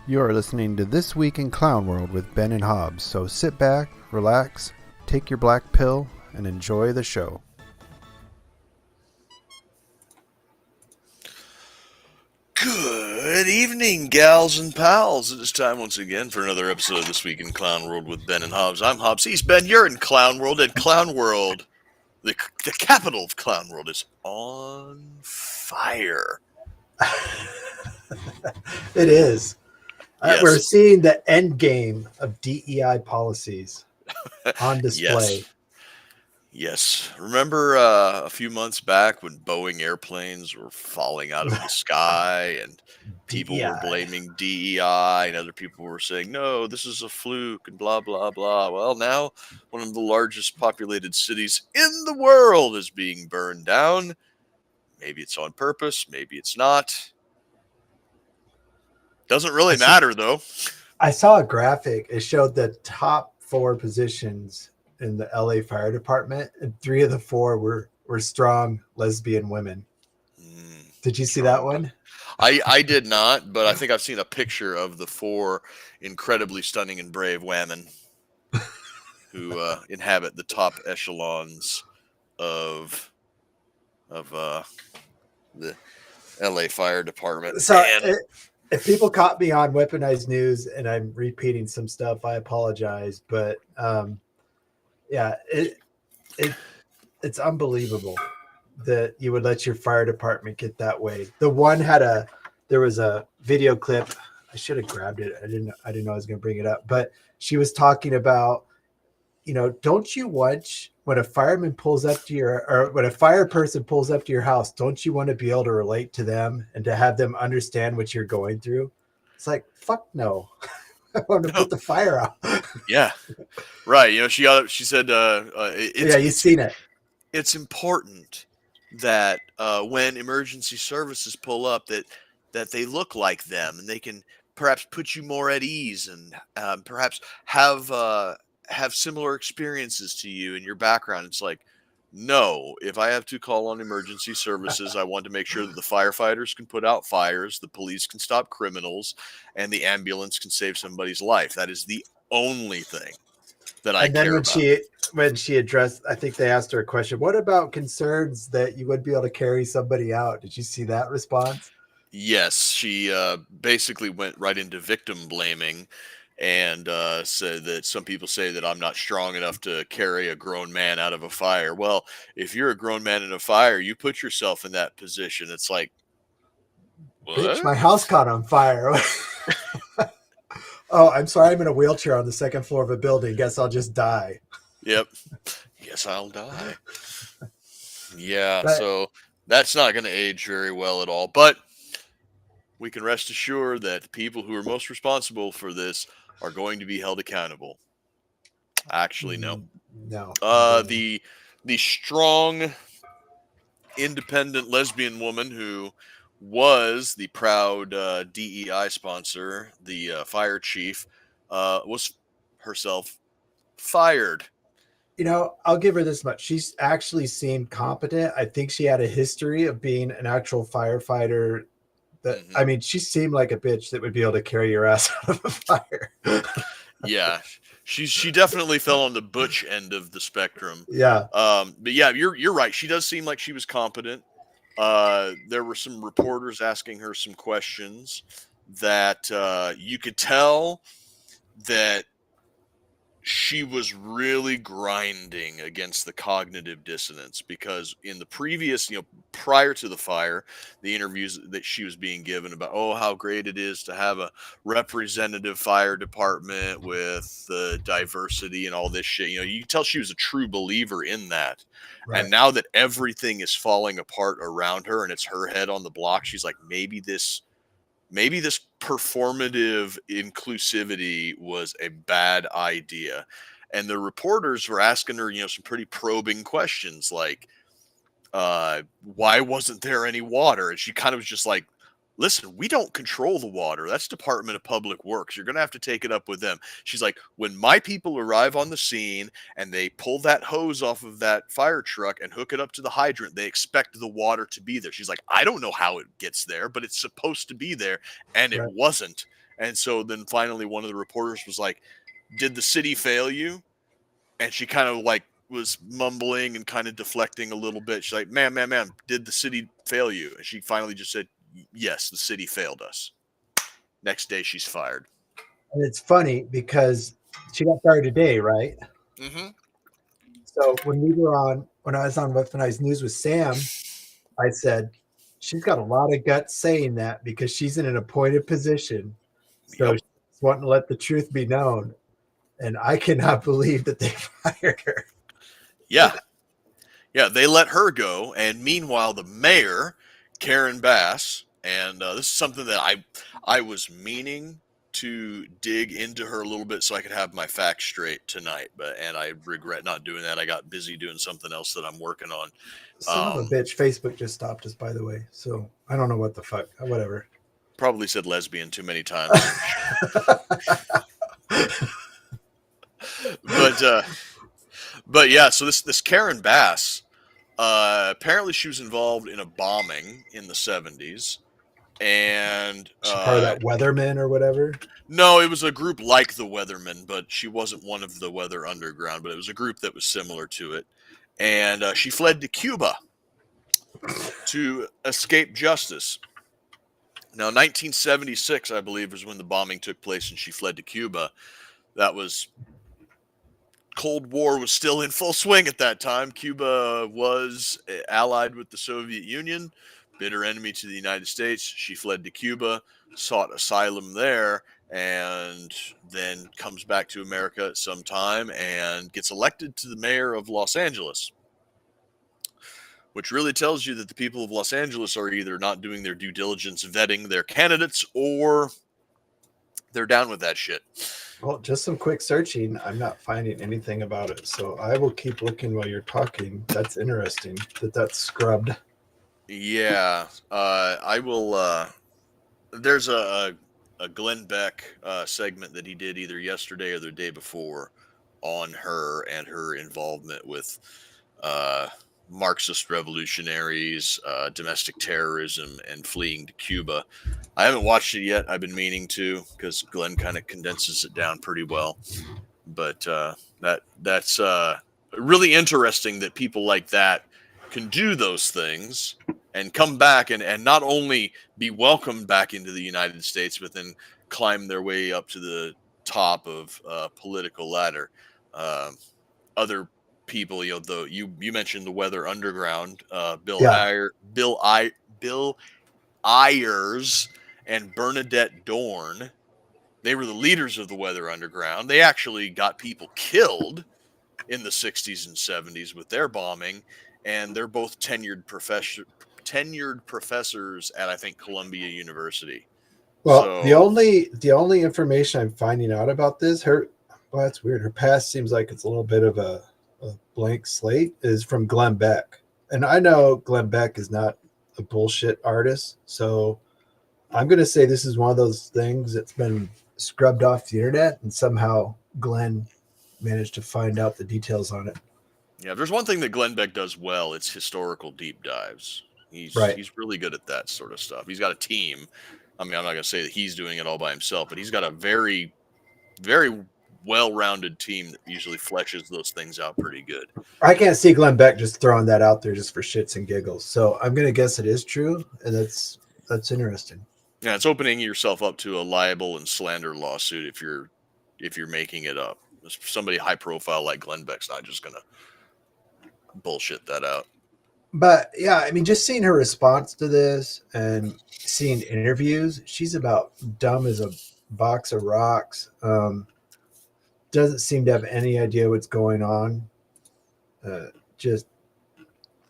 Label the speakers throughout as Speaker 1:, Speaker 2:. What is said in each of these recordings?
Speaker 1: You are listening to This Week in Clown World with Ben and Hobbs, so sit back, relax, take your black pill, and enjoy the show.
Speaker 2: Good evening, gals and pals. It is time once again for another episode of This Week in Clown World with Ben and Hobbs. I'm Hobbs. He's Ben. You're in Clown World, and Clown World, the capital of Clown World, is on fire.
Speaker 3: It is.
Speaker 2: Yes.
Speaker 3: We're seeing the end game of DEI policies on display.
Speaker 2: Yes. Remember a few months back when Boeing airplanes were falling out of the sky and people were blaming DEI and other people were saying, no, this is a fluke and blah, blah, blah. Well, now one of the largest populated cities in the world is being burned down. Maybe it's on purpose. Maybe it's not. Doesn't really matter, though.
Speaker 3: I saw a graphic. It showed the top 4 positions in the LA Fire Department, and 3 of the 4 were strong lesbian women. Did you see that one?
Speaker 2: I did not, but I think I've seen a picture of the 4 incredibly stunning and brave women who inhabit the top echelons of the LA Fire Department.
Speaker 3: So if people caught me on Weaponized News and I'm repeating some stuff, I apologize. But yeah, it's unbelievable that you would let your fire department get that way. The one there was a video clip. I should have grabbed it. I didn't know I was going to bring it up, but she was talking about, don't you want, when a fireman pulls up to or when a fire person pulls up to your house, don't you want to be able to relate to them and to have them understand what you're going through? It's like, fuck no. I want to put the fire out.
Speaker 2: Yeah. Right. She said,
Speaker 3: you've seen it.
Speaker 2: It's important that when emergency services pull up that they look like them and they can perhaps put you more at ease and perhaps have similar experiences to you in your background. It's like, no, if I have to call on emergency services, I want to make sure that the firefighters can put out fires, the police can stop criminals, and the ambulance can save somebody's life. That is the only thing that I care about.
Speaker 3: When she addressed, I think they asked her a question, what about concerns that you would be able to carry somebody out? Did you see that response?
Speaker 2: Yes, she basically went right into victim blaming and said that some people say that I'm not strong enough to carry a grown man out of a fire. Well, if you're a grown man in a fire, you put yourself in that position. It's like, what?
Speaker 3: Bitch, my house caught on fire. Oh, I'm sorry. I'm in a wheelchair on the second floor of a building. Guess I'll just die.
Speaker 2: Yep. Yes, I'll die. Yeah, so that's not going to age very well at all. But we can rest assured that the people who are most responsible for this are going to be held accountable. Actually, no.
Speaker 3: No.
Speaker 2: The strong, independent lesbian woman who was the proud DEI sponsor, the fire chief, was herself fired.
Speaker 3: I'll give her this much. She's actually seemed competent. I think she had a history of being an actual firefighter. I mean, she seemed like a bitch that would be able to carry your ass out of a fire.
Speaker 2: Yeah, she definitely fell on the butch end of the spectrum.
Speaker 3: Yeah.
Speaker 2: But yeah, you're right. She does seem like she was competent. There were some reporters asking her some questions that you could tell that she was really grinding against the cognitive dissonance, because in the previous, prior to the fire, the interviews that she was being given about, how great it is to have a representative fire department with diversity and all this shit. You can tell she was a true believer in that. Right. And now that everything is falling apart around her and it's her head on the block, she's like, maybe this performative inclusivity was a bad idea. And the reporters were asking her, some pretty probing questions like, why wasn't there any water? And she kind of was just like, listen, we don't control the water. That's Department of Public Works. You're going to have to take it up with them. She's like, when my people arrive on the scene and they pull that hose off of that fire truck and hook it up to the hydrant, they expect the water to be there. She's like, I don't know how it gets there, but it's supposed to be there. And it wasn't. And so then finally one of the reporters was like, "Did the city fail you?" And she kind of like was mumbling and kind of deflecting a little bit. She's like, ma'am, did the city fail you?" And she finally just said, "Yes, the city failed us." Next day, she's fired.
Speaker 3: And it's funny because she got fired today, right?
Speaker 2: Mm-hmm.
Speaker 3: So when I was on Weaponized News with Sam, I said, she's got a lot of guts saying that because she's in an appointed position. So
Speaker 2: Yep.
Speaker 3: she's wanting to let the truth be known. And I cannot believe that they fired her.
Speaker 2: Yeah. Yeah, they let her go. And meanwhile, the mayor, Karen Bass, and this is something that I was meaning to dig into her a little bit so I could have my facts straight tonight, and I regret not doing that. I got busy doing something else that I'm working on.
Speaker 3: Son of a bitch. Facebook just stopped us, by the way. So I don't know what the fuck. Whatever.
Speaker 2: Probably said lesbian too many times. But yeah, so this Karen Bass, apparently she was involved in a bombing in the 70s. And
Speaker 3: She's part of that Weathermen or whatever.
Speaker 2: No, it was a group like the Weathermen, but she wasn't one of the Weather Underground, but it was a group that was similar to it. And she fled to Cuba to escape justice. Now, 1976, I believe, was when the bombing took place and she fled to Cuba. That was Cold War was still in full swing at that time. Cuba was allied with the Soviet Union, bitter enemy to the United States. She fled to Cuba, sought asylum there, and then comes back to America at some time and gets elected to the mayor of Los Angeles, which really tells you that the people of Los Angeles are either not doing their due diligence vetting their candidates or they're down with that shit.
Speaker 3: Well, just some quick searching. I'm not finding anything about it. So I will keep looking while you're talking. That's interesting that's scrubbed.
Speaker 2: Yeah. I will. There's a Glenn Beck segment that he did either yesterday or the day before on her and her involvement with Marxist revolutionaries, domestic terrorism, and fleeing to Cuba. I haven't watched it yet. I've been meaning to because Glenn kind of condenses it down pretty well. But that's really interesting that people like that can do those things and come back and not only be welcomed back into the United States, but then climb their way up to the top of political ladder. Other people, you mentioned the Weather Underground, Bill Ayers and Bernadette Dorn. They were the leaders of the Weather Underground. They actually got people killed in the 60s and 70s with their bombing, and they're both tenured professors at, I think, Columbia University.
Speaker 3: Well, so, the only information I'm finding out about this, that's weird. Her past seems like it's a little bit of a blank slate, is from Glenn Beck. And I know Glenn Beck is not a bullshit artist, so I'm going to say this is one of those things that's been scrubbed off the internet, and somehow Glenn managed to find out the details on it.
Speaker 2: Yeah, if there's one thing that Glenn Beck does well, it's historical deep dives. He's really good at that sort of stuff. He's got a team. I mean, I'm not going to say that he's doing it all by himself, but he's got a very, very well-rounded team that usually fleshes those things out pretty good.
Speaker 3: I can't see Glenn Beck just throwing that out there just for shits and giggles. So I'm going to guess it is true, and that's interesting.
Speaker 2: Yeah, it's opening yourself up to a libel and slander lawsuit if you're making it up. Somebody high profile like Glenn Beck's not just going to bullshit that out.
Speaker 3: But yeah, I mean, just seeing her response to this and seeing interviews, she's about dumb as a box of rocks. Doesn't seem to have any idea what's going on. Just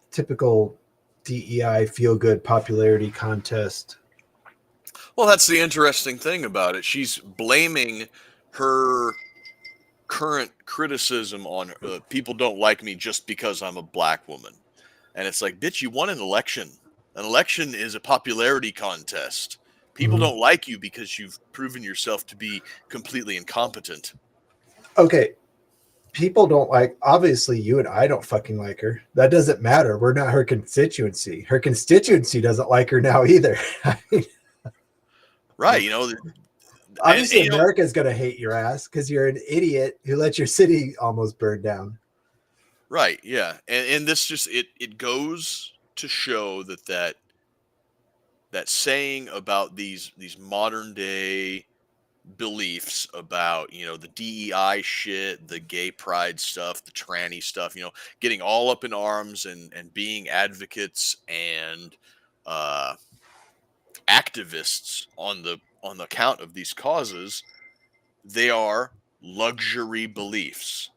Speaker 3: typical DEI feel-good popularity contest.
Speaker 2: Well, that's the interesting thing about it. She's blaming her current criticism on people don't like me just because I'm a black woman. And it's like, bitch, you won an election. An election is a popularity contest. People don't like you because you've proven yourself to be completely incompetent.
Speaker 3: Okay. People don't like, obviously you and I don't fucking like her. That doesn't matter. We're not her constituency. Her constituency doesn't like her now either.
Speaker 2: Right.
Speaker 3: Obviously,
Speaker 2: you know,
Speaker 3: America's going to hate your ass because you're an idiot who let your city almost burn down.
Speaker 2: right, yeah, and this just it goes to show that saying about these modern day beliefs about, you know, the DEI shit, the gay pride stuff, the tranny stuff, you know, getting all up in arms and being advocates and uh, activists on the account of these causes, they are luxury beliefs.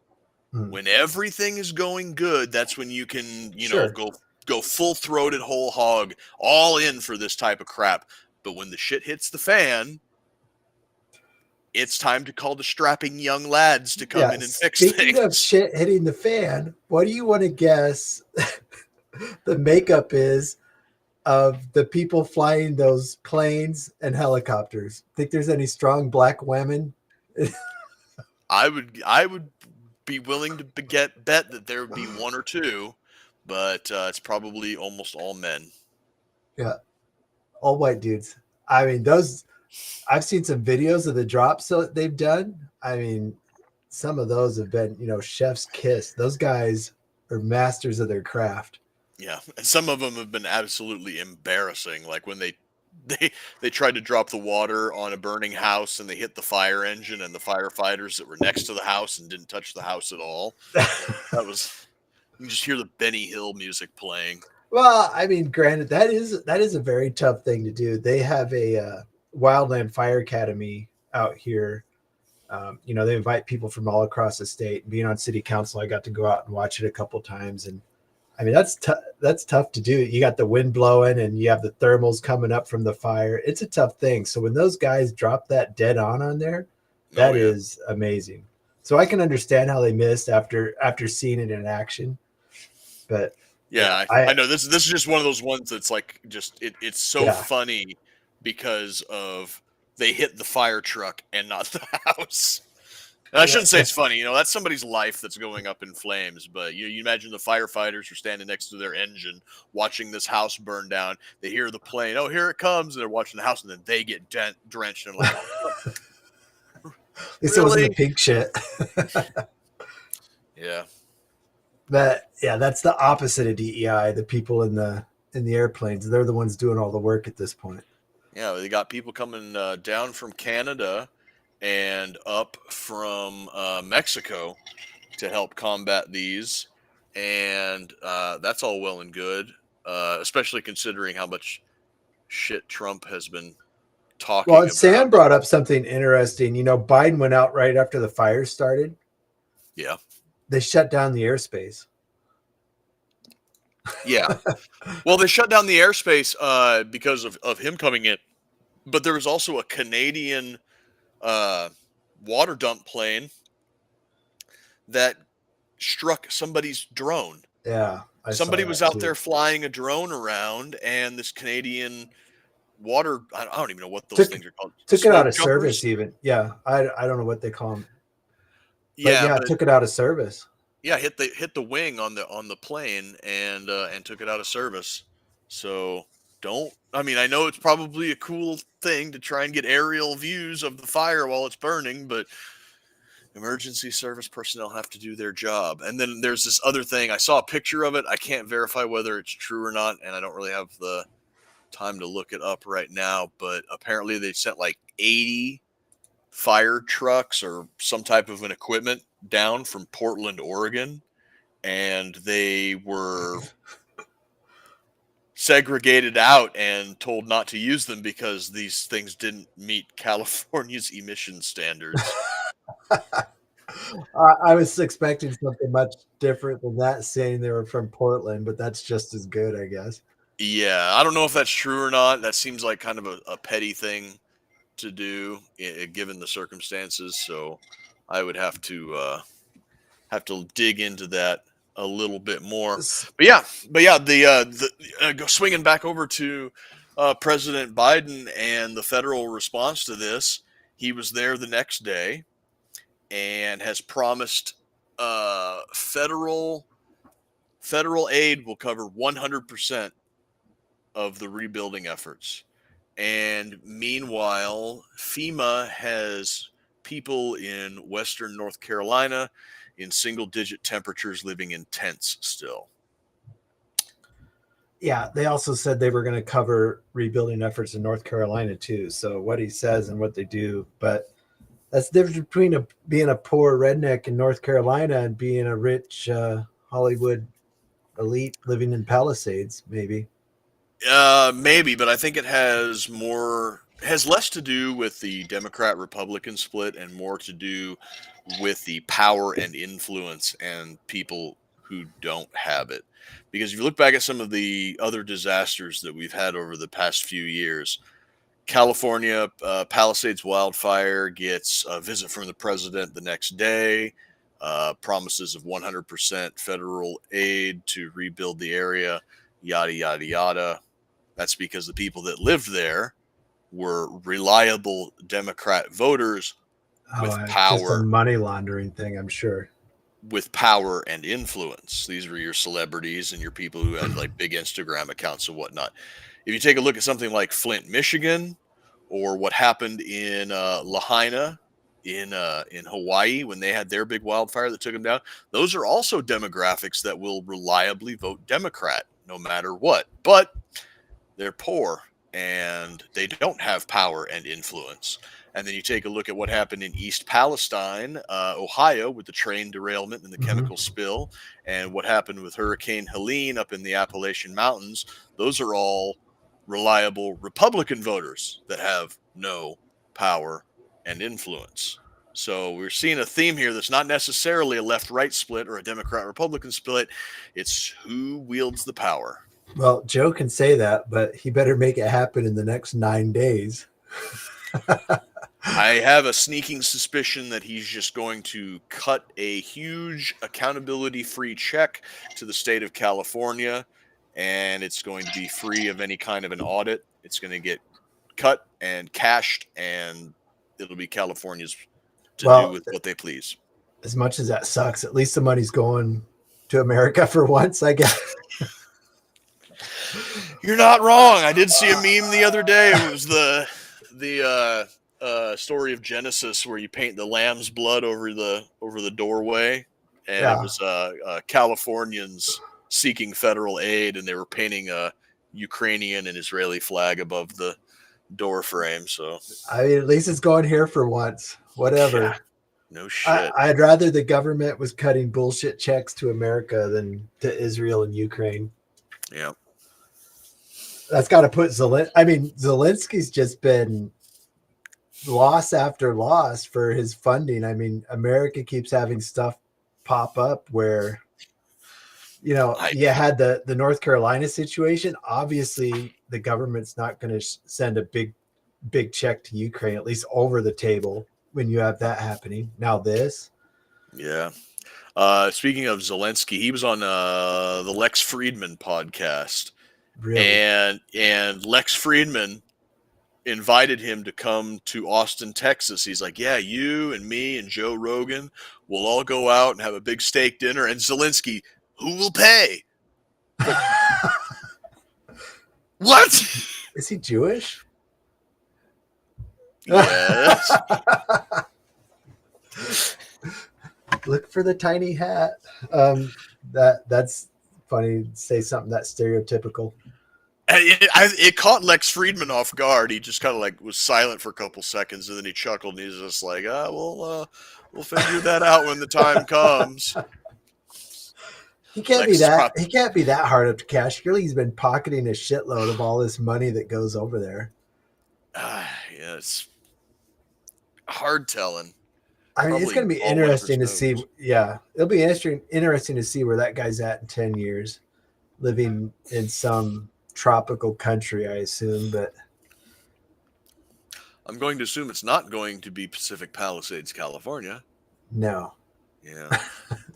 Speaker 3: Hmm.
Speaker 2: When everything is going good, that's when you can, you know,
Speaker 3: Sure.
Speaker 2: go full throated, whole hog, all in for this type of crap. But when the shit hits the fan, it's time to call the strapping young lads to come
Speaker 3: Yeah.
Speaker 2: in and fix
Speaker 3: Speaking of
Speaker 2: things.
Speaker 3: shit hitting the fan, what do you want to guess the makeup is of the people flying those planes and helicopters? Think there's any strong black women?
Speaker 2: I would be willing to bet that there would be one or two, but it's probably almost all men.
Speaker 3: Yeah, all white dudes. I mean, those. I've seen some videos of the drops that they've done. I mean, some of those have been, chef's kiss. Those guys are masters of their craft.
Speaker 2: Yeah, and some of them have been absolutely embarrassing. Like when they tried to drop the water on a burning house and they hit the fire engine and the firefighters that were next to the house and didn't touch the house at all. That was you can just hear the Benny Hill music playing.
Speaker 3: Well, I mean, granted, that is a very tough thing to do. They have a Wildland Fire Academy out here. They invite people from all across the state. Being on city council, I got to go out and watch it a couple times, and I mean that's tough to do. You got the wind blowing, and you have the thermals coming up from the fire. It's a tough thing. So when those guys drop that dead on there, that is amazing. So I can understand how they missed after seeing it in action, but.
Speaker 2: Yeah, I know this is just one of those ones that's like it's so funny because of they hit the fire truck and not the house. And I shouldn't say it's funny, you know, that's somebody's life that's going up in flames. But you imagine the firefighters are standing next to their engine watching this house burn down. They hear the plane, oh, here it comes, and they're watching the house, and then they get drenched and like,
Speaker 3: At least it wasn't the pink shit.
Speaker 2: Yeah.
Speaker 3: That's the opposite of DEI. The people in the airplanes, they're the ones doing all the work at this point.
Speaker 2: Yeah, they got people coming down from Canada and up from Mexico to help combat these, and that's all well and good, especially considering how much shit Trump has been talking about.
Speaker 3: Sam brought up something interesting. Biden went out right after the fire started.
Speaker 2: Yeah.
Speaker 3: They shut down the airspace.
Speaker 2: Yeah. Well, they shut down the airspace because of him coming in. But there was also a Canadian water dump plane that struck somebody's drone.
Speaker 3: Yeah.
Speaker 2: Somebody was out there flying a drone around, and this Canadian water, I don't even know what those things are called.
Speaker 3: Took it out of service even. Yeah. I don't know what they call them. But took it out of service.
Speaker 2: Yeah, hit the wing on the plane and took it out of service. So I know it's probably a cool thing to try and get aerial views of the fire while it's burning, but emergency service personnel have to do their job. And then there's this other thing. I saw a picture of it. I can't verify whether it's true or not, and I don't really have the time to look it up right now, but apparently they sent like 80 fire trucks or some type of an equipment down from Portland, Oregon, and they were segregated out and told not to use them because these things didn't meet California's emission standards.
Speaker 3: I was expecting something much different than that, saying they were from Portland, but that's just as good, I guess.
Speaker 2: Yeah, I don't know if that's true or not. That seems like kind of a petty thing to do given the circumstances, so I would have to dig into that a little bit more. But yeah, the swinging back over to President Biden and the federal response to this. He was there the next day and has promised federal aid will cover 100% of the rebuilding efforts. And meanwhile, FEMA has people in Western North Carolina in single-digit temperatures living in tents still.
Speaker 3: Yeah, they also said they were going to cover rebuilding efforts in North Carolina too. So what he says and what they do, but that's the difference between being a poor redneck in North Carolina and being a rich Hollywood elite living in Palisades, maybe.
Speaker 2: Maybe, but I think it has less to do with the Democrat-Republican split and more to do with the power and influence and people who don't have it. Because if you look back at some of the other disasters that we've had over the past few years, California Palisades wildfire gets a visit from the president the next day, promises of 100% federal aid to rebuild the area, yada, yada, yada. That's because the people that lived there were reliable Democrat voters with
Speaker 3: Just a
Speaker 2: power,
Speaker 3: money laundering thing, I'm sure.
Speaker 2: with power and influence. These were your celebrities and your people who had like big Instagram accounts and whatnot. If you take a look at something like Flint, Michigan, or what happened in Lahaina in Hawaii when they had their big wildfire that took them down, those are also demographics that will reliably vote Democrat no matter what. But they're poor and they don't have power and influence. And then you take a look at what happened in East Palestine, Ohio, with the train derailment and the chemical spill, and what happened with Hurricane Helene up in the Appalachian Mountains. Those are all reliable Republican voters that have no power and influence. So we're seeing a theme here that's not necessarily a left-right split or a Democrat-Republican split. It's who wields the power.
Speaker 3: Well, Joe can say that, but he better make it happen in the next 9 days.
Speaker 2: I have a sneaking suspicion that he's just going to cut a huge accountability-free check to the state of California, and it's going to be free of any kind of an audit. It's going to get cut and cashed, and it'll be California's to do with what they please.
Speaker 3: As much as that sucks, at least the money's going to America for once, I guess.
Speaker 2: You're not wrong. I did see a meme the other day. It was the story of Genesis where you paint the lamb's blood over the doorway, and it was Californians seeking federal aid, and they were painting a Ukrainian and Israeli flag above the door frame. So
Speaker 3: I mean, at least it's going here for once. Whatever.
Speaker 2: Yeah, no shit.
Speaker 3: I'd rather the government was cutting bullshit checks to America than to Israel and Ukraine.
Speaker 2: Yeah.
Speaker 3: That's got to put Zelensky's just been loss after loss for his funding. I mean, America keeps having stuff pop up where, you had the North Carolina situation. Obviously, the government's not going to send a big check to Ukraine, at least over the table, when you have that happening. Now this.
Speaker 2: Yeah. Speaking of Zelensky, he was on the Lex Friedman podcast.
Speaker 3: Really?
Speaker 2: And Lex Friedman invited him to come to Austin, Texas. He's like, yeah, you and me and Joe Rogan will all go out and have a big steak dinner. And Zelensky, who will pay? What?
Speaker 3: Is he Jewish?
Speaker 2: Yes.
Speaker 3: Look for the tiny hat. That's funny to say something that stereotypical.
Speaker 2: It caught Lex Friedman off guard. He just kind of like was silent for a couple seconds, and then he chuckled, and he's just like, we'll figure that out when the time comes.
Speaker 3: He can't be that hard up to cash. Surely he's been pocketing a shitload of all this money that goes over there.
Speaker 2: Yeah, it's hard telling.
Speaker 3: I mean, it's going to be interesting to see. Yeah, it'll be interesting to see where that guy's at in 10 years, living in some tropical country, I assume. But
Speaker 2: I'm going to assume it's not going to be Pacific Palisades, California.
Speaker 3: No.
Speaker 2: Yeah.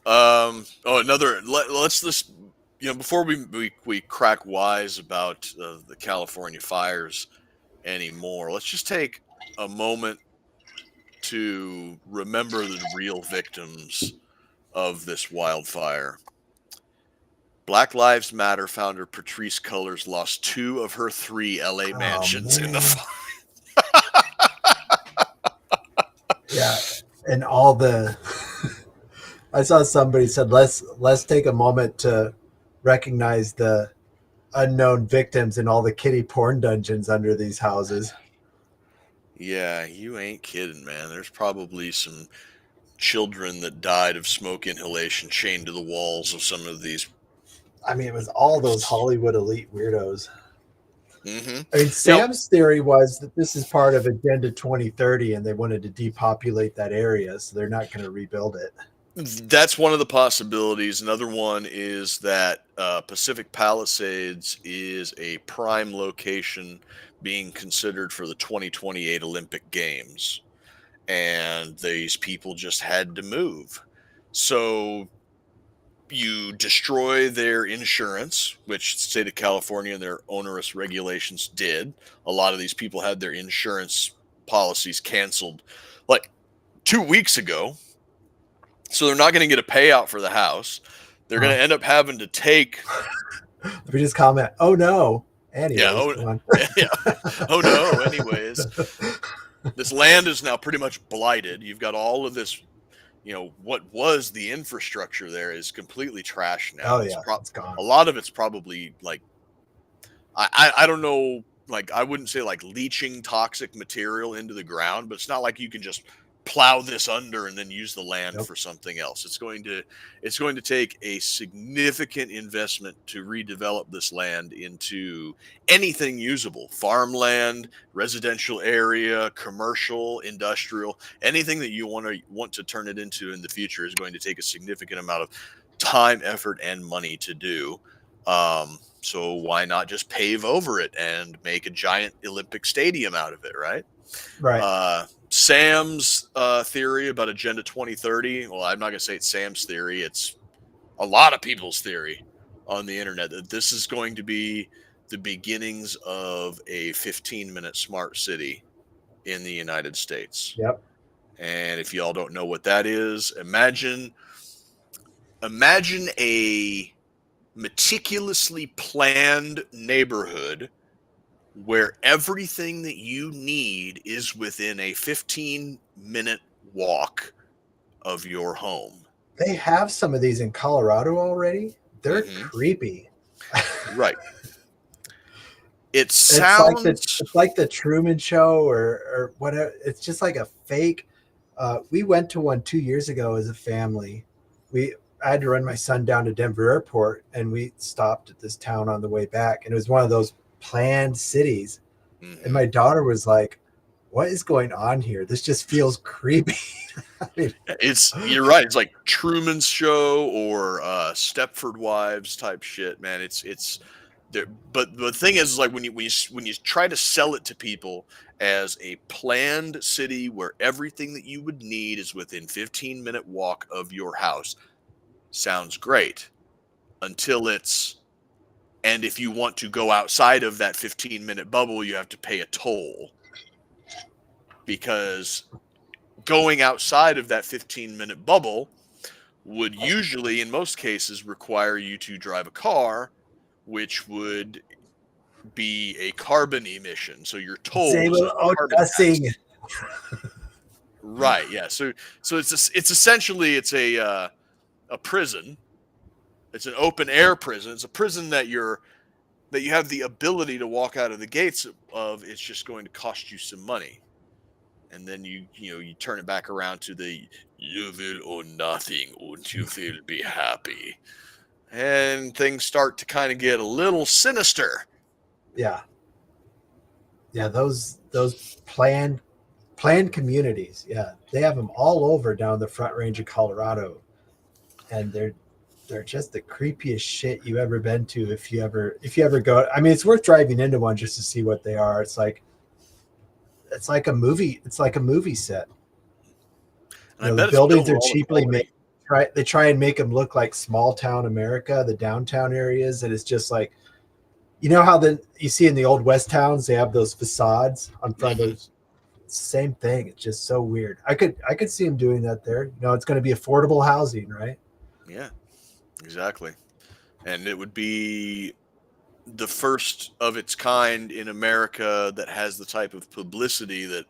Speaker 2: Let's just, before we crack wise about the California fires anymore, let's just take a moment to remember the real victims of this wildfire. Black Lives Matter founder Patrisse Cullors lost 2 of her 3 LA
Speaker 3: Oh,
Speaker 2: mansions in the
Speaker 3: man.
Speaker 2: fire.
Speaker 3: Yeah, and all the I saw somebody said let's take a moment to recognize the unknown victims in all the kiddie porn dungeons under these houses.
Speaker 2: Yeah, you ain't kidding, man. There's probably some children that died of smoke inhalation chained to the walls of some of these.
Speaker 3: I mean, it was all those Hollywood elite weirdos.
Speaker 2: Mm-hmm.
Speaker 3: I mean,
Speaker 2: Now,
Speaker 3: Sam's theory was that this is part of Agenda 2030 and they wanted to depopulate that area, so they're not going to rebuild it.
Speaker 2: that's one of the possibilities. Another one is that Pacific Palisades is a prime location being considered for the 2028 Olympic Games. And these people just had to move. So you destroy their insurance, which the state of California and their onerous regulations did. A lot of these people had their insurance policies canceled like 2 weeks ago. So they're not going to get a payout for the house. They're going to end up having to take.
Speaker 3: We just comment, oh no. Anyways,
Speaker 2: Yeah. Oh no. Anyways, this land is now pretty much blighted. You've got all of this. What was the infrastructure there is completely trashed now.
Speaker 3: Oh yeah, it's gone.
Speaker 2: A lot of it's probably like, I don't know, like I wouldn't say like leaching toxic material into the ground, but it's not like you can just plow this under and then use the land for something else. It's going to take a significant investment to redevelop this land into anything usable: farmland, residential area, commercial, industrial, anything that you want to turn it into in the future is going to take a significant amount of time, effort, and money to do. So why not just pave over it and make a giant Olympic stadium out of it, right?
Speaker 3: Right.
Speaker 2: Sam's theory about Agenda 2030. Well, I'm not going to say it's Sam's theory. It's a lot of people's theory on the internet that this is going to be the beginnings of a 15-minute smart city in the United States.
Speaker 3: Yep.
Speaker 2: And if y'all don't know what that is, imagine a meticulously planned neighborhood where everything that you need is within a 15-minute walk of your home.
Speaker 3: They have some of these in Colorado already. They're creepy.
Speaker 2: Right. It sounds
Speaker 3: it's like the Truman Show or whatever. It's just like a fake. We went to one 2 years ago as a family. I had to run my son down to Denver Airport, and we stopped at this town on the way back, and it was one of those planned cities. And my daughter was like, what is going on here? This just feels creepy.
Speaker 2: I mean, you're right. It's like Truman's Show or Stepford Wives type shit, man. It's there. But the thing is like when you try to sell it to people as a planned city where everything that you would need is within 15-minute walk of your house, sounds great until it's. And if you want to go outside of that 15-minute bubble, you have to pay a toll. Because going outside of that 15-minute bubble would usually, in most cases, require you to drive a car, which would be a carbon emission. So your toll is right. Yeah. So it's essentially a prison. It's an open air prison. It's a prison that you have the ability to walk out of the gates of. It's just going to cost you some money. And then you turn it back around to the you will own nothing and you will be happy. And things start to kind of get a little sinister.
Speaker 3: Yeah. Yeah, those planned communities. Yeah. They have them all over down the Front Range of Colorado. And they're just the creepiest shit you've ever been to if you ever go. I mean, it's worth driving into one just to see what they are. It's like a movie. It's like a movie set. The buildings are cheaply made. They try and make them look like small town America, the downtown areas, and it's just like, how you see in the old West towns, they have those facades on front of those. Same thing. It's just so weird. I could see them doing that there. It's going to be affordable housing, right?
Speaker 2: Yeah, exactly. and it would be the first of its kind in America that has the type of publicity that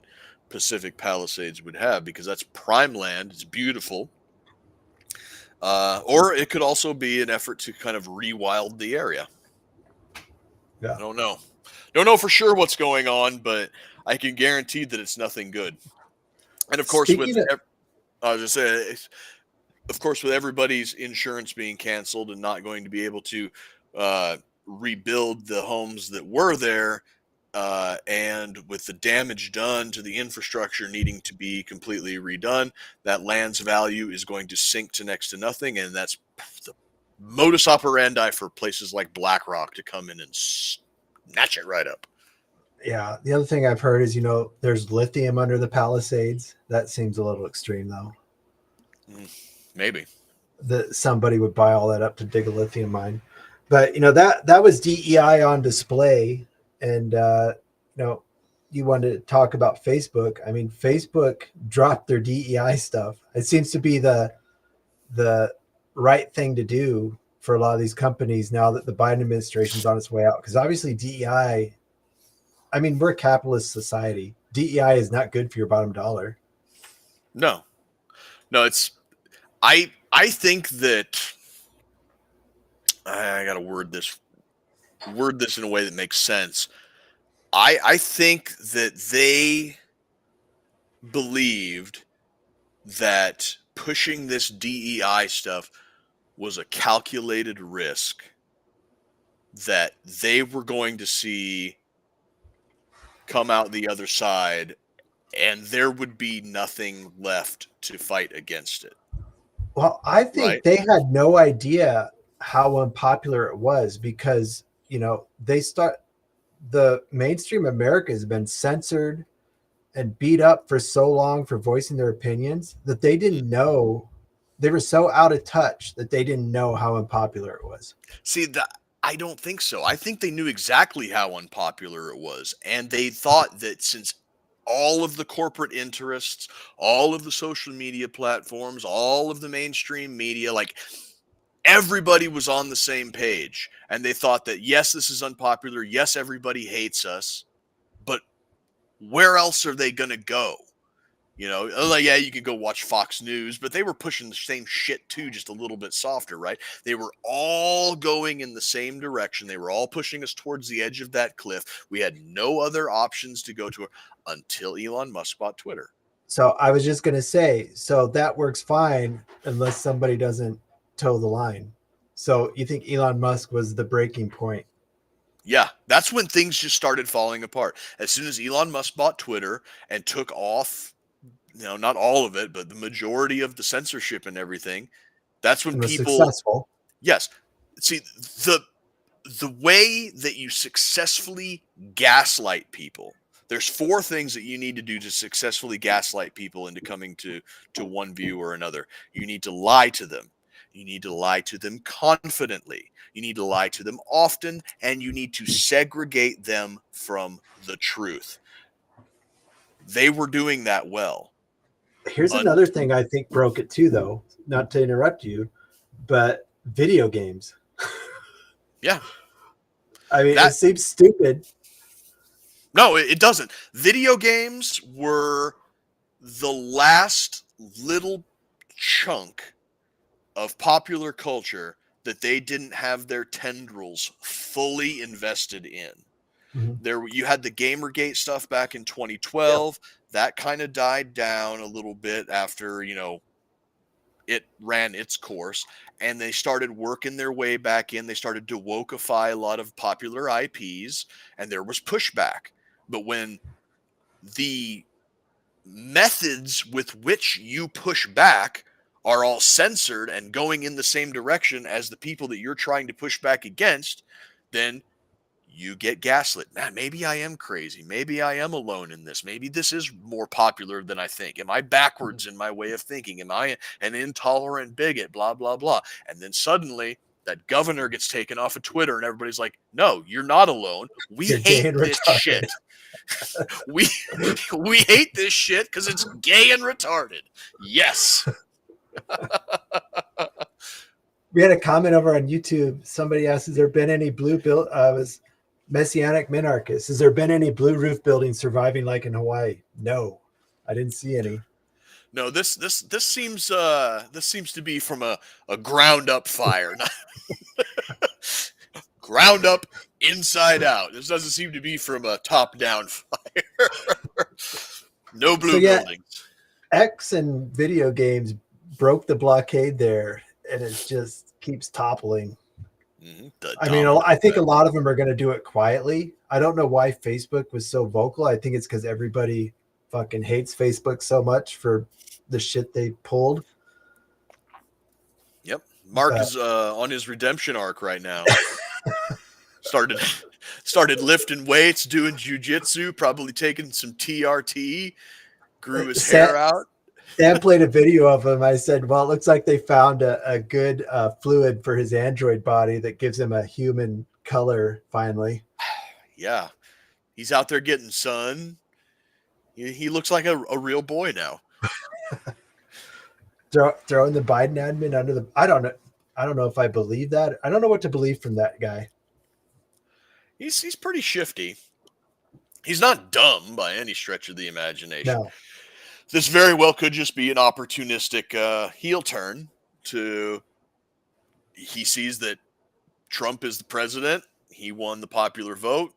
Speaker 2: Pacific Palisades would have, because that's prime land. It's beautiful. Or it could also be an effort to kind of rewild the area.
Speaker 3: Yeah.
Speaker 2: I don't know. Don't know for sure what's going on, but I can guarantee that it's nothing good. And of course, I was just saying, of course, with everybody's insurance being canceled and not going to be able to rebuild the homes that were there, and with the damage done to the infrastructure needing to be completely redone, that land's value is going to sink to next to nothing, and that's the modus operandi for places like BlackRock to come in and snatch it right up.
Speaker 3: Yeah. The other thing I've heard is, there's lithium under the Palisades. That seems a little extreme, though.
Speaker 2: Maybe.
Speaker 3: That somebody would buy all that up to dig a lithium mine. But, that was DEI on display. And, you wanted to talk about Facebook. I mean, Facebook dropped their DEI stuff. It seems to be the right thing to do for a lot of these companies now that the Biden administration is on its way out. Because obviously DEI, I mean, we're a capitalist society. DEI is not good for your bottom dollar.
Speaker 2: No, it's, I think that I got to word this in a way that makes sense. I think that they believed that pushing this DEI stuff was a calculated risk that they were going to see come out the other side, and there would be nothing left to fight against it.
Speaker 3: Well, I think they had no idea how unpopular it was because, the mainstream America has been censored and beat up for so long for voicing their opinions that they didn't know. They were so out of touch that they didn't know how unpopular it was.
Speaker 2: See, I don't think so. I think they knew exactly how unpopular it was. And they thought that since all of the corporate interests, all of the social media platforms, all of the mainstream media, like everybody was on the same page. And they thought that, yes, this is unpopular. Yes, everybody hates us. But where else are they going to go? Like, yeah, you could go watch Fox News, but they were pushing the same shit too, just a little bit softer, right? They were all going in the same direction. They were all pushing us towards the edge of that cliff. We had no other options to go to until Elon Musk bought Twitter.
Speaker 3: So I was just going to say, so that works fine unless somebody doesn't toe the line. So you think Elon Musk was the breaking point?
Speaker 2: Yeah, that's when things just started falling apart. As soon as Elon Musk bought Twitter and took off, not all of it, but the majority of the censorship and everything, that's when people
Speaker 3: successful.
Speaker 2: Yes. See, the way that you successfully gaslight people, there's 4 things that you need to do to successfully gaslight people into coming to one view or another. You need to lie to them. You need to lie to them confidently. You need to lie to them often, and you need to segregate them from the truth. They were doing that well.
Speaker 3: Here's another thing I think broke it too, though, not to interrupt you, but video games.
Speaker 2: Yeah.
Speaker 3: I mean, it seems stupid.
Speaker 2: No, it doesn't. Video games were the last little chunk of popular culture that they didn't have their tendrils fully invested in. Mm-hmm. You had the Gamergate stuff back in 2012. Yeah. That kind of died down a little bit after, it ran its course, and they started working their way back in. They started to wokeify a lot of popular IPs, and there was pushback. But when the methods with which you push back are all censored and going in the same direction as the people that you're trying to push back against, then you get gaslit. Man, maybe I am crazy. Maybe I am alone in this. Maybe this is more popular than I think. Am I backwards in my way of thinking? Am I an intolerant bigot? Blah, blah, blah. And then suddenly that governor gets taken off of Twitter and everybody's like, no, you're not alone. We hate this shit. we hate this shit because it's gay and retarded. Yes.
Speaker 3: We had a comment over on YouTube. Somebody asked, has there been any blue build was Messianic Minarchist? Has there been any blue roof buildings surviving like in Hawaii? No, I didn't see any.
Speaker 2: No, this seems to be from a ground up fire. Ground up, inside out. This doesn't seem to be from a top down fire. No blue buildings.
Speaker 3: X and video games broke the blockade there, and it just keeps toppling. I mean, I think a lot of them are going to do it quietly. I don't know why Facebook was so vocal. I think it's because everybody fucking hates Facebook so much for the shit they pulled.
Speaker 2: Yep. Mark is on his redemption arc right now. Started lifting weights, doing jujitsu, probably taking some TRT, grew his hair out.
Speaker 3: Sam played a video of him. I said, well, it looks like they found a good fluid for his android body that gives him a human color finally.
Speaker 2: Yeah. He's out there getting sun. He looks like a real boy now.
Speaker 3: Throwing the Biden admin under the... I don't know if I believe that. I don't know what to believe from that guy.
Speaker 2: He's pretty shifty. He's not dumb by any stretch of the imagination.
Speaker 3: No.
Speaker 2: This very well could just be an opportunistic heel turn to... He sees that Trump is the president. He won the popular vote.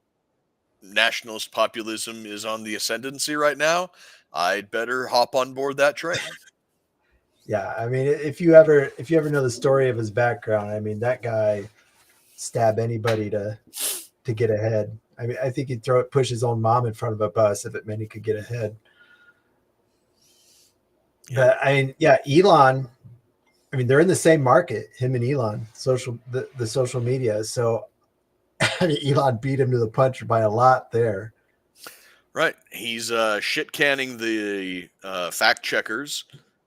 Speaker 2: Nationalist populism is on the ascendancy right now. I'd better hop on board that train.
Speaker 3: Yeah, I mean, if you ever know the story of his background, I mean, that guy stab anybody to get ahead. I mean, I think he'd push his own mom in front of a bus if it meant he could get ahead. Yeah. But I mean, yeah, Elon. I mean, they're in the same market, him and Elon, the social media. So, I mean, Elon beat him to the punch by a lot there.
Speaker 2: Right. He's shit canning the fact checkers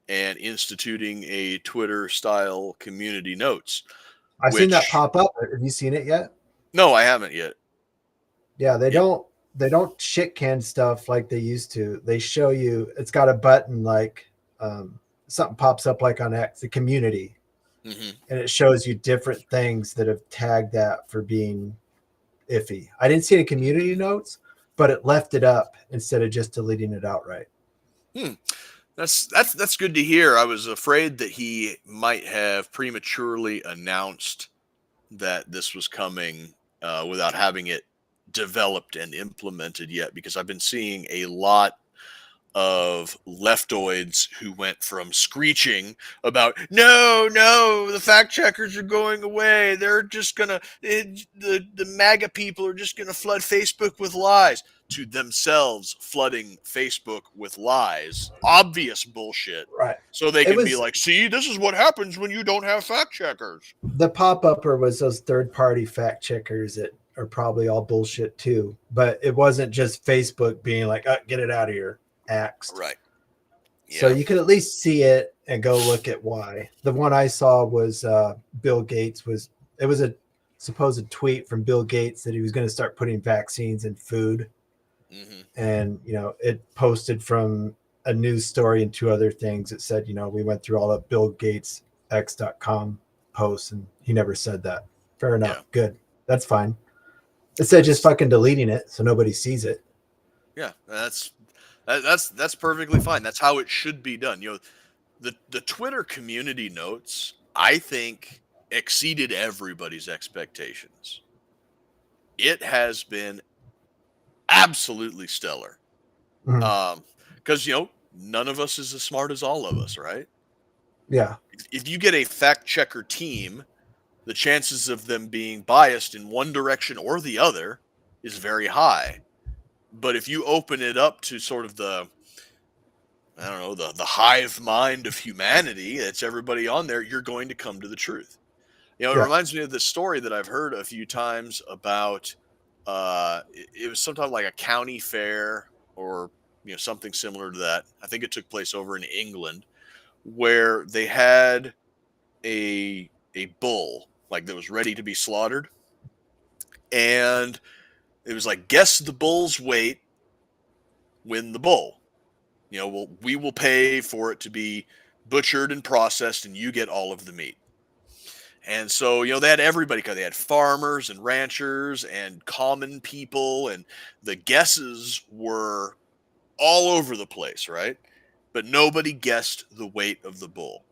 Speaker 2: and instituting a Twitter style community notes.
Speaker 3: I've seen that pop up. Have you seen it yet?
Speaker 2: No, I haven't yet.
Speaker 3: Yeah, they don't shit can stuff like they used to. They show you, it's got a button like something pops up like on X, the community. Mm-hmm. And it shows you different things that have tagged that for being iffy. I didn't see any community notes, but it left it up instead of just deleting it outright.
Speaker 2: That's good to hear. I was afraid that he might have prematurely announced that this was coming without having it developed and implemented yet, because I've been seeing a lot of leftoids who went from screeching about no, the fact checkers are going away. They're just gonna the MAGA people are just gonna flood Facebook with lies, to themselves flooding Facebook with lies, obvious bullshit.
Speaker 3: Right.
Speaker 2: So they can be like, see, this is what happens when you don't have fact checkers.
Speaker 3: The pop-upper was those third-party fact checkers that are probably all bullshit too. But it wasn't just Facebook being like, get it out of here, axed.
Speaker 2: Right. Yeah.
Speaker 3: So you could at least see it and go look at why. The one I saw was Bill Gates it was a supposed tweet from Bill Gates that he was going to start putting vaccines in food. Mm-hmm. And, it posted from a news story and two other things. It said, we went through all of Bill Gates X.com posts and he never said that. Fair enough. Yeah. Good. That's fine. It said just fucking deleting it so nobody sees it.
Speaker 2: Yeah, that's perfectly fine. That's how it should be done. The Twitter community notes, I think, exceeded everybody's expectations. It has been absolutely stellar. Because, none of us is as smart as all of us, right?
Speaker 3: Yeah.
Speaker 2: If you get a fact checker team, the chances of them being biased in one direction or the other is very high. But if you open it up to sort of the hive mind of humanity, that's everybody on there, you're going to come to the truth. It reminds me of this story that I've heard a few times about it was sometime like a county fair or something similar to that. I think it took place over in England, where they had a bull like that was ready to be slaughtered, and it was like, guess the bull's weight, win the bull. We will pay for it to be butchered and processed, and you get all of the meat. And so, they had everybody. They had farmers and ranchers and common people, and the guesses were all over the place, right? But nobody guessed the weight of the bull.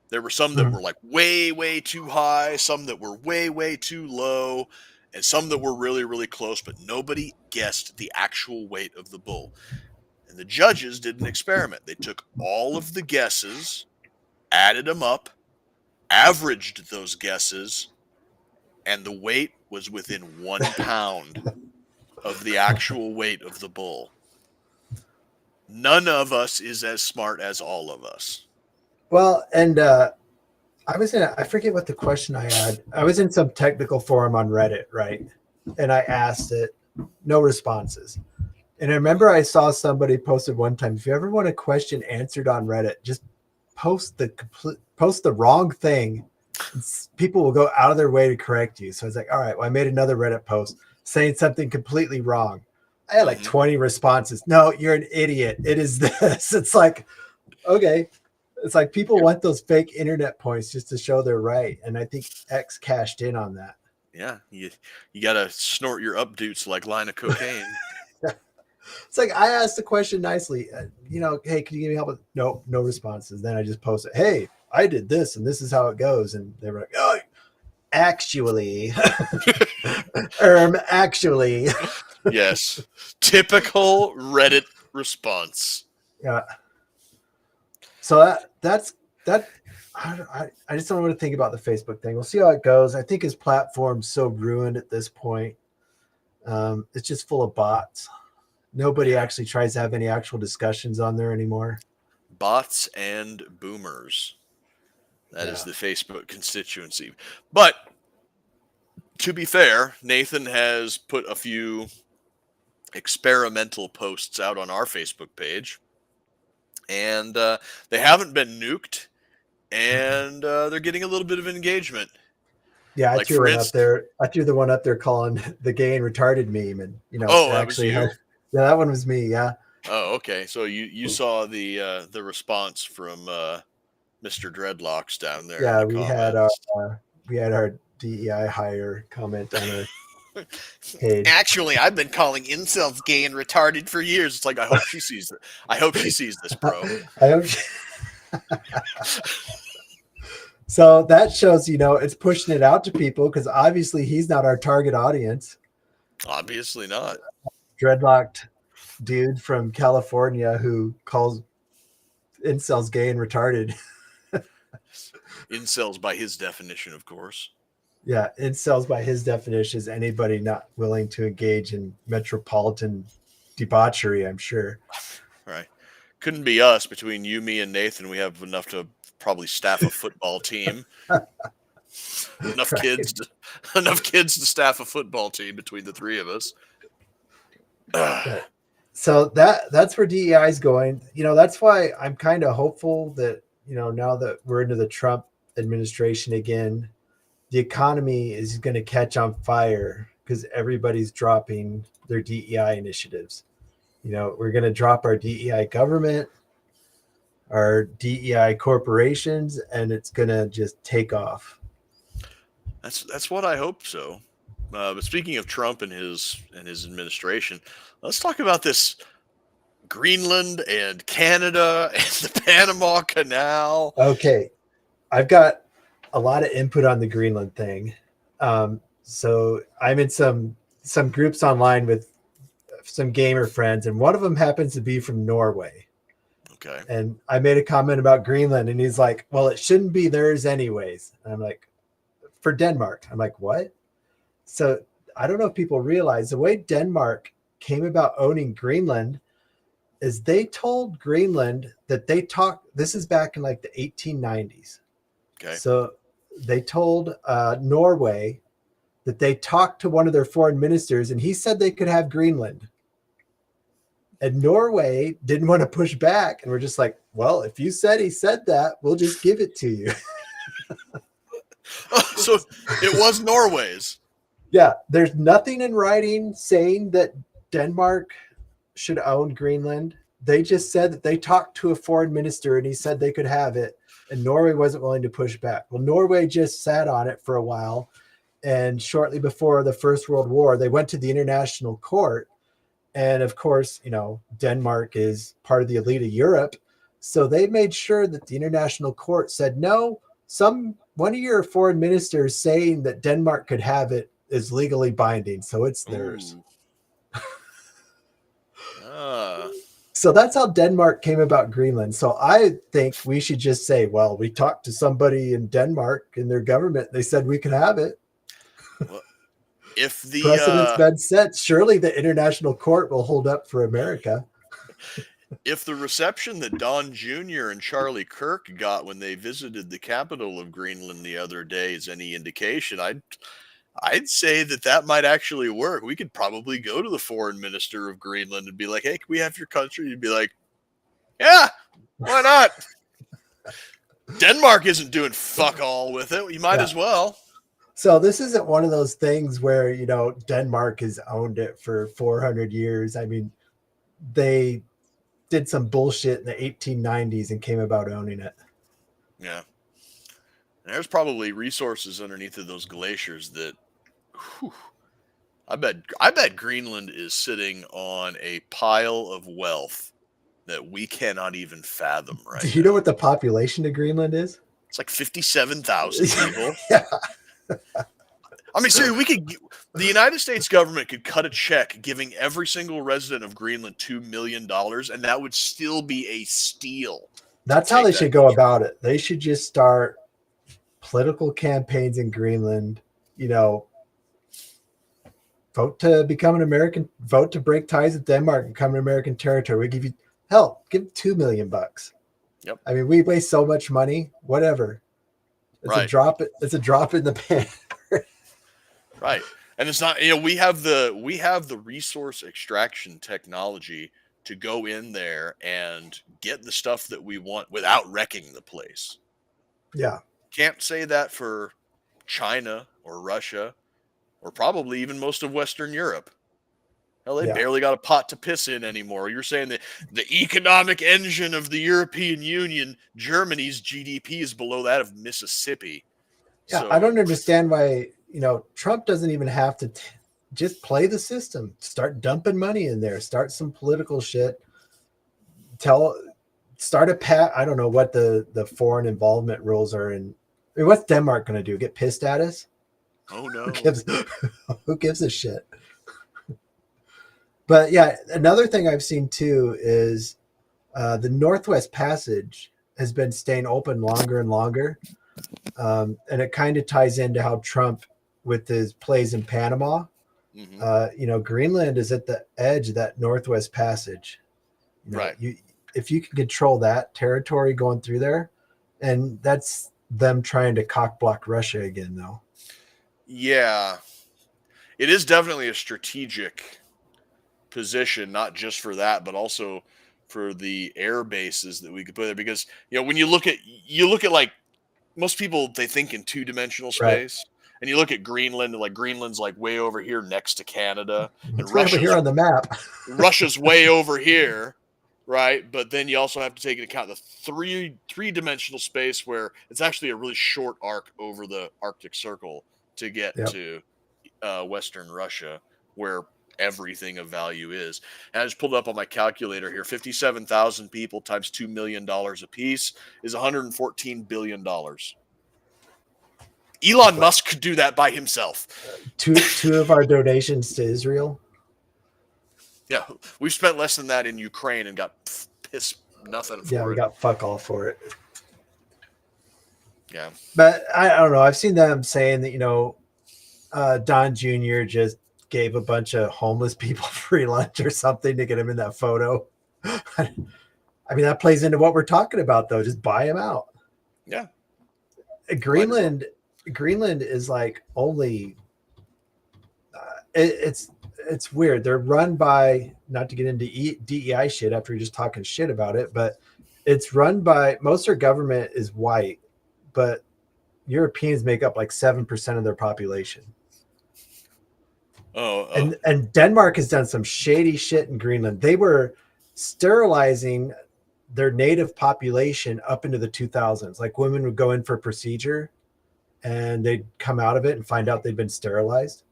Speaker 2: There were some that were like way, way too high, some that were way, way too low, and some that were really, really close, but nobody guessed the actual weight of the bull. And the judges did an experiment. They took all of the guesses, added them up, averaged those guesses, and the weight was within 1 pound of the actual weight of the bull. None of us is as smart as all of us.
Speaker 3: Well, and I forget what the question I had. I was in some technical forum on Reddit, right? And I asked it, no responses. And I remember I saw somebody posted one time, if you ever want a question answered on Reddit, just post the wrong thing. People will go out of their way to correct you. So I was like, all right, well, I made another Reddit post saying something completely wrong. I had like 20 responses. No, you're an idiot. It is this. It's like, okay. It's like people want those fake internet points just to show they're right. And I think X cashed in on that.
Speaker 2: Yeah. You got to snort your updoots like line of cocaine.
Speaker 3: It's like I asked the question nicely, hey, can you give me help with? No responses. Then I just posted, hey, I did this and this is how it goes. And they were like, oh, actually, actually.
Speaker 2: Yes. Typical Reddit response.
Speaker 3: Yeah. So that's that. I just don't know what to think about the Facebook thing. We'll see how it goes. I think his platform's so ruined at this point. It's just full of bots. Nobody actually tries to have any actual discussions on there anymore.
Speaker 2: Bots and boomers. That is the Facebook constituency. But to be fair, Nathan has put a few experimental posts out on our Facebook page. And they haven't been nuked. And they're getting a little bit of engagement.
Speaker 3: Yeah, I threw one up there. I threw the one up there calling the gay and retarded meme, and
Speaker 2: actually,
Speaker 3: yeah, that one was me. Yeah.
Speaker 2: Oh, okay. So you saw the response from Mr. Dreadlocks down there.
Speaker 3: Yeah, we had our DEI hire comment on our page.
Speaker 2: Actually, I've been calling incels gay and retarded for years. It's like I hope she sees it. I hope she sees this, bro.
Speaker 3: I hope. So that shows, it's pushing it out to people because obviously he's not our target audience.
Speaker 2: Obviously not.
Speaker 3: Dreadlocked dude from California who calls incels gay and retarded.
Speaker 2: Incels by his definition, of course.
Speaker 3: Yeah, incels by his definition is anybody not willing to engage in metropolitan debauchery, I'm sure.
Speaker 2: Right. Couldn't be us. Between you, me, and Nathan, we have enough to probably staff a football team. enough kids to staff a football team between the three of us.
Speaker 3: So that's where DEI is going. That's why I'm kind of hopeful that, now that we're into the Trump administration again, the economy is going to catch on fire because everybody's dropping their DEI initiatives. We're going to drop our DEI government, our DEI corporations, and it's going to just take off.
Speaker 2: That's what I hope so. But speaking of Trump and his administration, let's talk about this Greenland and Canada and the Panama Canal.
Speaker 3: Okay. I've got a lot of input on the Greenland thing. So I'm in some groups online with some gamer friends, and one of them happens to be from Norway.
Speaker 2: Okay.
Speaker 3: And I made a comment about Greenland, and he's like, well, it shouldn't be theirs anyways. And I'm like, for Denmark. I'm like, what? So I don't know if people realize the way Denmark came about owning Greenland is they told Greenland that this is back in like the 1890s.
Speaker 2: Okay.
Speaker 3: So they told Norway that they talked to one of their foreign ministers, and he said they could have Greenland. And Norway didn't want to push back. And we're just like, well, if you said he said that, we'll just give it to you.
Speaker 2: So it was Norway's.
Speaker 3: Yeah. There's nothing in writing saying that Denmark should own Greenland. They just said that they talked to a foreign minister and he said they could have it. and Norway wasn't willing to push back. Well, Norway just sat on it for a while, and shortly before the First World War, they went to the International Court, and of course, Denmark is part of the elite of Europe, so they made sure that the International Court said no. One of your foreign ministers saying that Denmark could have it is legally binding, so it's theirs. So that's how Denmark came about Greenland. So I think we should just say, well, we talked to somebody in Denmark in their government. They said we could have it.
Speaker 2: Well, if the
Speaker 3: precedent's been set, surely the International Court will hold up for America.
Speaker 2: If the reception that Don Jr. and Charlie Kirk got when they visited the capital of Greenland the other day is any indication, I'd say that might actually work. We could probably go to the foreign minister of Greenland and be like, hey, can we have your country? You'd be like, yeah, why not? Denmark isn't doing fuck all with it. You might as well.
Speaker 3: So this isn't one of those things where, Denmark has owned it for 400 years. I mean, they did some bullshit in the 1890s and came about owning it.
Speaker 2: Yeah. And there's probably resources underneath of those glaciers that I bet Greenland is sitting on a pile of wealth that we cannot even fathom right
Speaker 3: now. Do you know what the population of Greenland is?
Speaker 2: It's like 57,000 people.
Speaker 3: Yeah.
Speaker 2: I mean, seriously, the United States government could cut a check giving every single resident of Greenland $2 million, and that would still be a steal.
Speaker 3: That's how they should go about it. They should just start political campaigns in Greenland, vote to become an American, vote to break ties with Denmark and become an American territory. We give you give $2 million.
Speaker 2: Yep.
Speaker 3: I mean, we waste so much money, whatever. It's
Speaker 2: right.
Speaker 3: It's a drop in the pan.
Speaker 2: Right. And it's not, we have the resource extraction technology to go in there and get the stuff that we want without wrecking the place.
Speaker 3: Yeah.
Speaker 2: Can't say that for China or Russia or probably even most of Western Europe. Hell, they barely got a pot to piss in anymore. You're saying that the economic engine of the European Union, Germany's GDP is below that of Mississippi.
Speaker 3: Yeah, so, I don't understand why, Trump doesn't even have to just play the system. Start dumping money in there. Start some political shit. Start a pat. I don't know what the foreign involvement rules are. What's Denmark going to do? Get pissed at us?
Speaker 2: Oh, no.
Speaker 3: Who gives a shit? But yeah, another thing I've seen too is the Northwest Passage has been staying open longer and longer. And it kind of ties into how Trump, with his plays in Panama, Greenland is at the edge of that Northwest Passage.
Speaker 2: Right.
Speaker 3: If you can control that territory going through there, and that's them trying to cock block Russia again, though.
Speaker 2: Yeah, it is definitely a strategic position, not just for that, but also for the air bases that we could put there. Because when you look at like most people, they think in 2-dimensional space, right. And you look at Greenland, and like Greenland's like way over here next to Canada, and
Speaker 3: Russia's here on the map.
Speaker 2: Russia's way over here, right? But then you also have to take into account the three-dimensional space where it's actually a really short arc over the Arctic Circle to get to Western Russia, where everything of value is. And I just pulled up on my calculator here. 57,000 people times $2 million a piece is $114 billion. Elon Musk could do that by himself.
Speaker 3: Two of our donations to Israel.
Speaker 2: Yeah, we've spent less than that in Ukraine and got piss nothing for it.
Speaker 3: Yeah, we got fuck all for it.
Speaker 2: Yeah.
Speaker 3: But I don't know. I've seen them saying that, Don Jr. just gave a bunch of homeless people free lunch or something to get them in that photo. I mean, that plays into what we're talking about, though. Just buy them out.
Speaker 2: Yeah.
Speaker 3: Greenland is like only it's weird. They're run by, not to get into DEI shit after you're just talking shit about it, but it's run by, most of their government is white, but Europeans make up like 7% of their population. And Denmark has done some shady shit in Greenland. They were sterilizing their native population up into the 2000s. Like women would go in for a procedure and they'd come out of it and find out they'd been sterilized.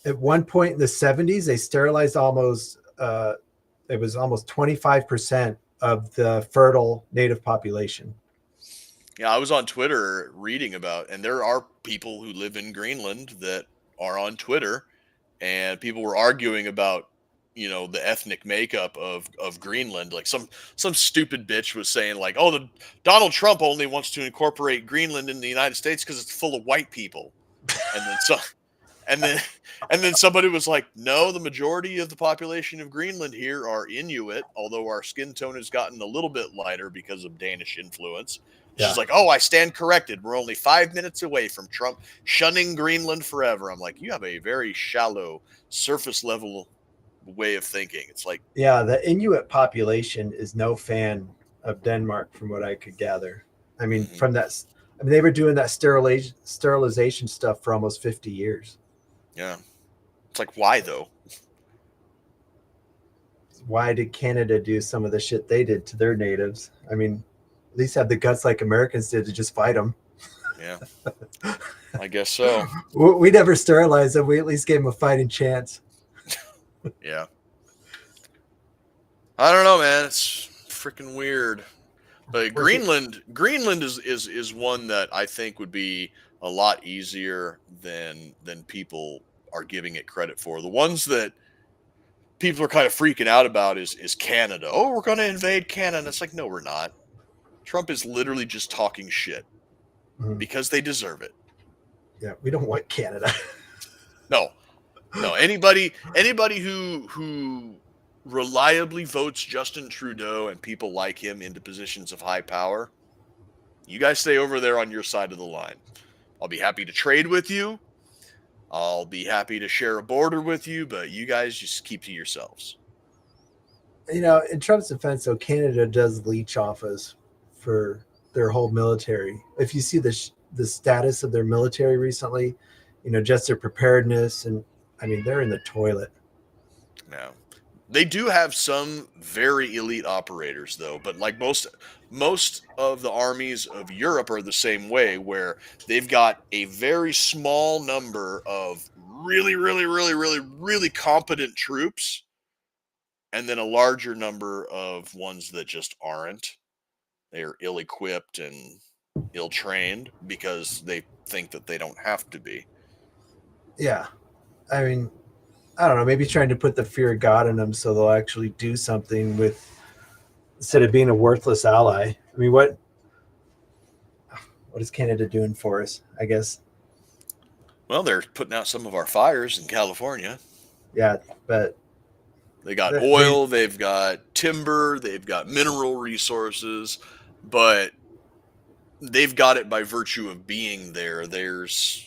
Speaker 3: At one point in the 70s, they sterilized almost, it was almost 25% of the fertile native population.
Speaker 2: Yeah, I was on Twitter reading about, and there are people who live in Greenland that are on Twitter, and people were arguing about, the ethnic makeup of Greenland. Like some stupid bitch was saying like, "Oh, the Donald Trump only wants to incorporate Greenland in the United States because it's full of white people," and then so. And then somebody was like, "No, the majority of the population of Greenland here are Inuit, although our skin tone has gotten a little bit lighter because of Danish influence."
Speaker 3: Yeah.
Speaker 2: She's like, "Oh, I stand corrected. We're only 5 minutes away from Trump shunning Greenland forever." I'm like, you have a very shallow, surface level way of thinking. It's like,
Speaker 3: Yeah, the Inuit population is no fan of Denmark, from what I could gather. I mean, from that, they were doing that sterilization stuff for almost 50 years.
Speaker 2: yeah, it's like, why though?
Speaker 3: Why did Canada do some of the shit they did to their natives? I mean, at least have the guts like Americans did to just fight them.
Speaker 2: Yeah, I guess so.
Speaker 3: We never sterilized them. We at least gave them a fighting chance.
Speaker 2: Yeah. I don't know, man. It's freaking weird. But Greenland is one that I think would be a lot easier than people are giving it credit for. The ones that people are kind of freaking out about is Canada. Oh, we're going to invade Canada. And it's like, no, we're not. Trump is literally just talking shit because they deserve it.
Speaker 3: Yeah, we don't want Canada.
Speaker 2: No. Anybody who reliably votes Justin Trudeau and people like him into positions of high power, you guys stay over there on your side of the line. I'll be happy to trade with you. I'll be happy to share a border with you, but you guys just keep to yourselves.
Speaker 3: In Trump's defense, though, Canada does leech off us for their whole military. If you see the status of their military recently, just their preparedness, and I mean, they're in the toilet.
Speaker 2: No. They do have some very elite operators, though, but like most of the armies of Europe are the same way, where they've got a very small number of really, really, really, really, really competent troops, and then a larger number of ones that just aren't. They are ill-equipped and ill-trained because they think that they don't have to be.
Speaker 3: Yeah. I mean, I don't know, maybe trying to put the fear of God in them so they'll actually do something instead of being a worthless ally. I mean, what is Canada doing for us, I guess?
Speaker 2: Well, they're putting out some of our fires in California.
Speaker 3: Yeah, but
Speaker 2: they got oil, they've got timber, they've got mineral resources, but they've got it by virtue of being there. There's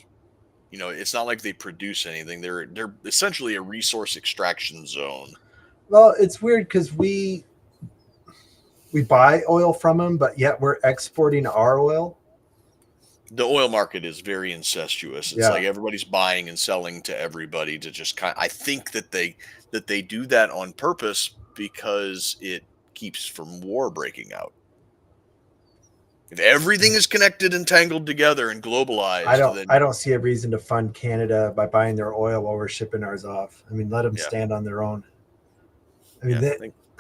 Speaker 2: it's not like they produce anything. They're essentially a resource extraction zone.
Speaker 3: Well, it's weird because we buy oil from them, but yet we're exporting our oil.
Speaker 2: The oil market is very incestuous. It's like everybody's buying and selling to everybody to just I think that they do that on purpose because it keeps from war breaking out. If everything is connected and tangled together and globalized,
Speaker 3: I don't see a reason to fund Canada by buying their oil while we're shipping ours off. I mean, let them stand on their own. I mean,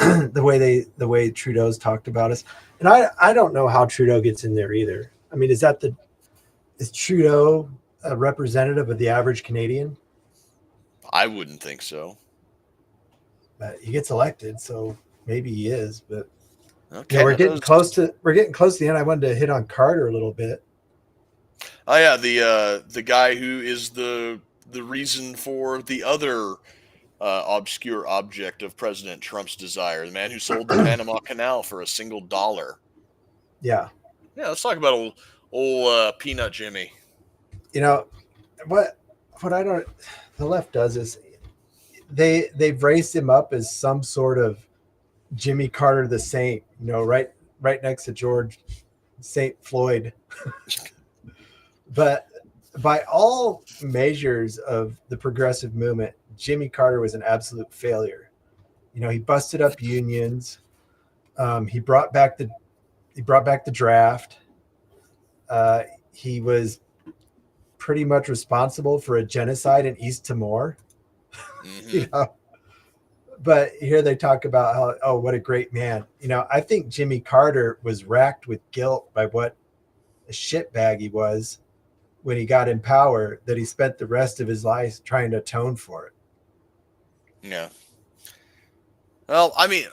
Speaker 3: the way Trudeau's talked about us, and I don't know how Trudeau gets in there either. I mean, is Trudeau a representative of the average Canadian?
Speaker 2: I wouldn't think so.
Speaker 3: But he gets elected, so maybe he is. But
Speaker 2: okay,
Speaker 3: we're getting close to the end. I wanted to hit on Carter a little bit.
Speaker 2: Oh yeah, the guy who is the reason for the other obscure object of President Trump's desire, the man who sold the Panama Canal for $1.
Speaker 3: Yeah.
Speaker 2: Let's talk about old Peanut Jimmy.
Speaker 3: What I don't, the left does is they've raised him up as some sort of Jimmy Carter the Saint, right next to George St. Floyd. But by all measures of the progressive movement, Jimmy Carter was an absolute failure. He busted up unions. He brought back the draft. He was pretty much responsible for a genocide in East Timor.
Speaker 2: Mhm.
Speaker 3: But here they talk about how, oh, what a great man. I think Jimmy Carter was racked with guilt by what a shitbag he was when he got in power, that he spent the rest of his life trying to atone for it.
Speaker 2: Yeah. Well, I mean,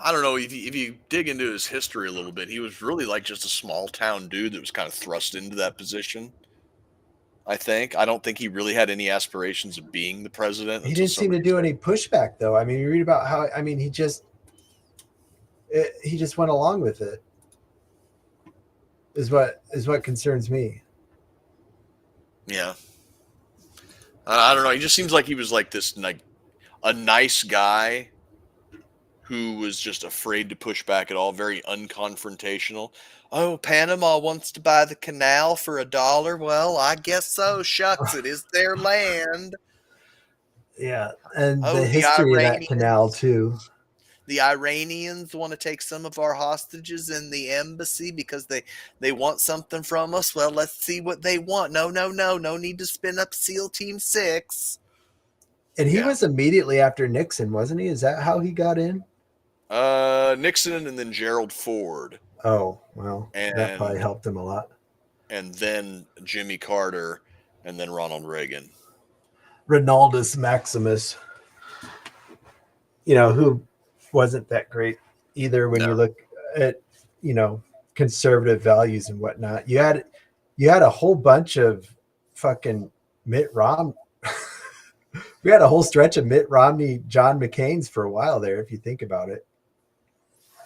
Speaker 2: I don't know if you dig into his history a little bit, he was really like just a small town dude that was kind of thrust into that position. I think. I don't think he really had any aspirations of being the president
Speaker 3: He
Speaker 2: until
Speaker 3: didn't seem to
Speaker 2: somebody
Speaker 3: do
Speaker 2: said,
Speaker 3: any pushback, though. I mean, you read about how, I mean, he just went along with it. Is what concerns me.
Speaker 2: yeah. I don't know. He just seems like he was like this, like a nice guy who was just afraid to push back at all, very unconfrontational. Oh, Panama wants to buy the canal for $1. Well, I guess so. Shucks, it is their land.
Speaker 3: Yeah, and the
Speaker 2: Oh,
Speaker 3: history of that canal too.
Speaker 2: the Iranians want to take some of our hostages in the embassy because they want something from us. Well, let's see what they want. No need to spin up SEAL Team 6.
Speaker 3: And he
Speaker 2: Yeah.
Speaker 3: was immediately after Nixon, wasn't he? Is that how he got in?
Speaker 2: Nixon and then Gerald Ford.
Speaker 3: Oh, well, that probably
Speaker 2: And
Speaker 3: helped him a lot.
Speaker 2: and then Jimmy Carter and then Ronald Reagan.
Speaker 3: Ronaldus Maximus, who wasn't that great either when you look at, conservative values and whatnot. You had a whole bunch of fucking Mitt Romney. We had a whole stretch of Mitt Romney, John McCain's for a while there, if you think about it.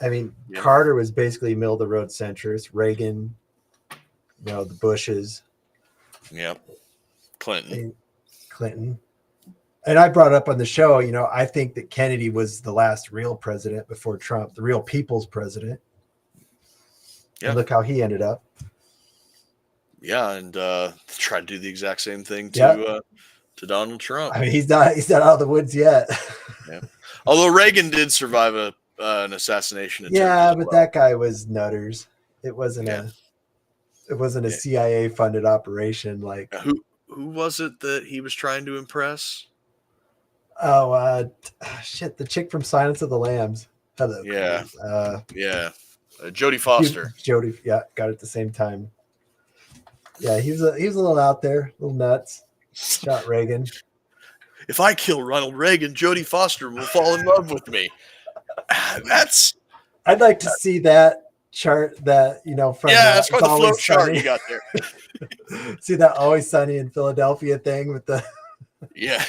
Speaker 3: I mean,
Speaker 2: Yeah.
Speaker 3: Carter was basically middle of the road centrist. Reagan, the Bushes.
Speaker 2: Yep. Clinton.
Speaker 3: And I brought up on the show, I think that Kennedy was the last real president before Trump, the real people's president.
Speaker 2: Yeah.
Speaker 3: And look how he ended up.
Speaker 2: Yeah, and try to do the exact same thing to Donald Trump.
Speaker 3: I mean, he's not out of the woods yet.
Speaker 2: Yeah. Although Reagan did survive an assassination attempt.
Speaker 3: Yeah,
Speaker 2: as
Speaker 3: but
Speaker 2: well.
Speaker 3: that guy was nutters. It wasn't a CIA funded operation like.
Speaker 2: Who was it that he was trying to impress?
Speaker 3: Oh, shit! The chick from Silence of the Lambs. Hello.
Speaker 2: Yeah.
Speaker 3: Yeah.
Speaker 2: Jodie Foster.
Speaker 3: Jodie, yeah, got it at the same time. Yeah, he was a little out there, a little nuts. Shot Reagan.
Speaker 2: If I kill Ronald Reagan, Jodie Foster will fall in love with me.
Speaker 3: I'd like to see that chart that from.
Speaker 2: Yeah, that's quite the float chart
Speaker 3: Sunny.
Speaker 2: you got there.
Speaker 3: See that Always Sunny in Philadelphia thing with the.
Speaker 2: Yeah.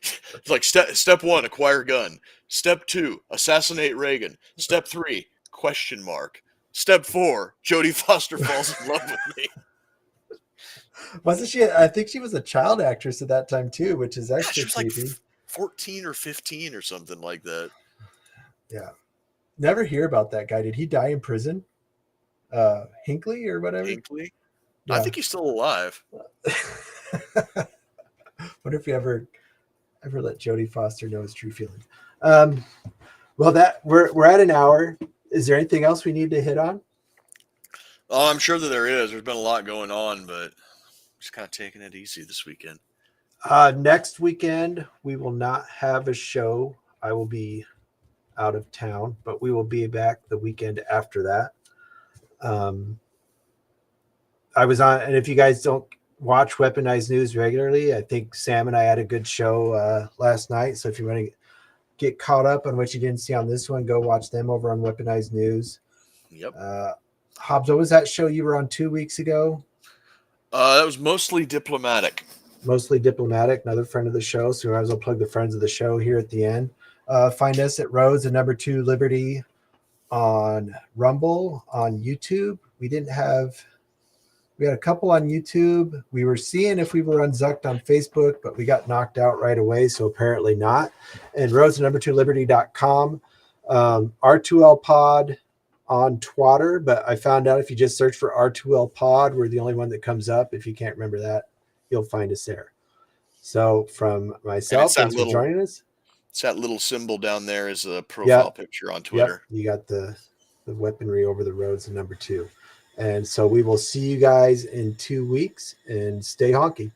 Speaker 2: It's like step 1, acquire gun. Step 2, assassinate Reagan. Step 3, ? Step 4, Jodie Foster falls in love with me.
Speaker 3: Wasn't she? I think she was a child actress at that time too, which is extra creepy.
Speaker 2: Like 14 or 15 or something like that.
Speaker 3: Yeah. Never hear about that guy. Did he die in prison? Hinckley or whatever?
Speaker 2: Hinckley?
Speaker 3: Yeah.
Speaker 2: I think he's still alive.
Speaker 3: Wonder if you ever let Jodie Foster know his true feelings. Well, that we're at an hour. Is there anything else we need to hit on?
Speaker 2: Oh, I'm sure that there is. There's been a lot going on, but just kind of taking it easy this weekend.
Speaker 3: Next weekend, we will not have a show. I will be out of town, but we will be back the weekend after that. I was on, and if you guys don't watch Weaponized News regularly, I think Sam and I had a good show last night. So if you want to get caught up on what you didn't see on this one, go watch them over on Weaponized News.
Speaker 2: Yep.
Speaker 3: Hobbs, what was that show you were on 2 weeks ago?
Speaker 2: That was Mostly Diplomatic.
Speaker 3: Mostly Diplomatic, another friend of the show. So we might as well plug the friends of the show here at the end. Find us at Rhodes and Number 2 Liberty on Rumble, on YouTube. We had a couple on YouTube. We were seeing if we were unzucked on Facebook, but we got knocked out right away. So apparently not. And Rhodes and Number 2 Liberty.com. R2L Pod on Twitter, but I found out if you just search for R2L Pod, we're the only one that comes up. If you can't remember that, you'll find us there. So from myself, thanks for joining us.
Speaker 2: It's that little symbol down there is a profile picture on Twitter.
Speaker 3: Yep. You got the weaponry over the roads, number 2. And so we will see you guys in 2 weeks, and stay honky.